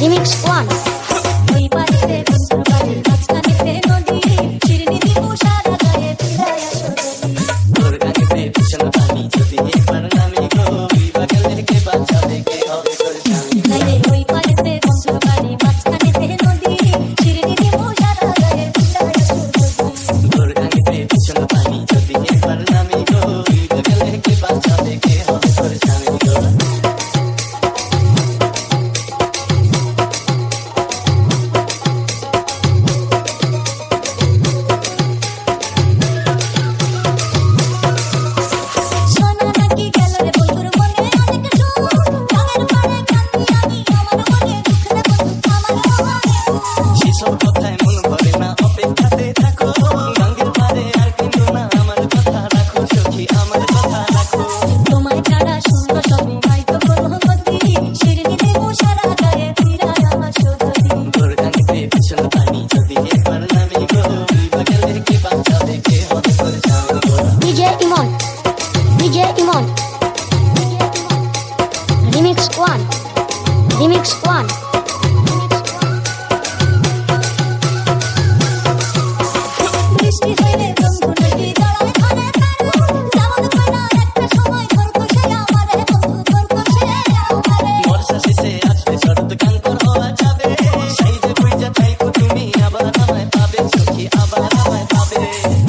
Remix One. ওই পারেতে বন্ধুর বাড়ির মাঝখানেতে নদী, শিরনি দিব সারা গায়ে ফিরায় আসো যদি। তোর গানেতে ভীষণ পানি যদি এবার নামি গো, বিভা গেলে কে বাঁচাবে, কে হবে তোর স্বামী? গায়ে ওই পারেতে বন্ধুর বাড়ির মাঝখানেতে নদী, শিরনি দিব সারা গায়ে ফিরায় আসো যদি। তোর গানেতে ভীষণ পানি যদি এবার নামি গো, বিভা গেলে কে বাঁচাবে, কে হবে তোর স্বামী গো? সোনা নাকি গেল রে বন্ধুর মনে অনেক সুখ, গানের পাড়ে কান্দি আমি আমার মনে দুঃখ রে বন্ধু আমার মনে। সেসব কথায় মন ভরে না, অপেক্ষাতে থাকো, গাঙ্গের পারে আর কিন্তু না, আমার কথা রাখো সখী, আমার কথা রাখো। তোমায় ছাড়া শূন্য সবে হয়তো কোনো গতি, শিরনি দেব সারা গায়ে ফিরায় আসো যদি। তোর গানেতে ভীষণ পানি যদি এবার নামি গো, বিভা গেলে কে বাঁচাবে, কে হবে তোর স্বামী গো? DJ Imon, DJ Imon, Remix One, Remix One. বৃষ্টি হইলে বন্ধু নদী দাঁড়ায় ঘরে ঘরে, যেমন কইনা একটা সময় খরগোশে আমারে বন্ধু খরগোশে আমারে। বর্ষা শেষে আসবে শরৎ কাঙ্কর হওয়া যাবে, সেই যে বুঝা থাইকো তুমি আবার আমায় পাবে সখী, আবার আমায় পাবে।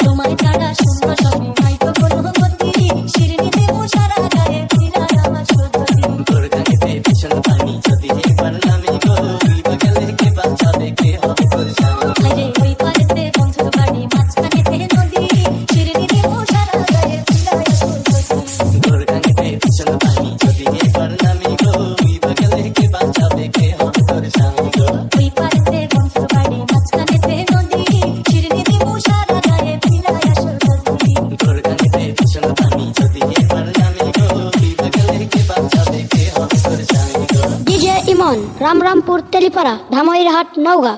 তোমায় ছাড়া শূন্য সবে হয়তো কোনো গতি, শিরনি দেব সারা গায়ে ফিরায় আসো যদি। তোর গানেতে ভীষণ পানি যদি এবার নামি গো, বিভা গেলে কে বাঁচাবে, কে হবে তোর স্বামী? হায়রে ওই পারেতে বন্ধুর বাড়ি মাঝখানেতে নদী, শিরনি দেব সারা গায়ে ফিরায় আসো যদি। তোর গানেতে ভীষণ পানি যদি এবার নামি গো, বিভা গেলে কে বাঁচাবে, কে হবে তোর স্বামী গো? ওই পারেতে বন্ধুর বাড়ি মাঝখানেতে নদী, শিরনি দেব সারা গায়ে ফিরায় আসো যদি। তোর গানেতে ভীষণ পানি যদি এবার নামি গো, বিভা গেলে কে বাঁচাবে, কে হবে তোর স্বামী গো? DJ Imon, Ramrampur Telipara, Dhamoirhat, Naogaon.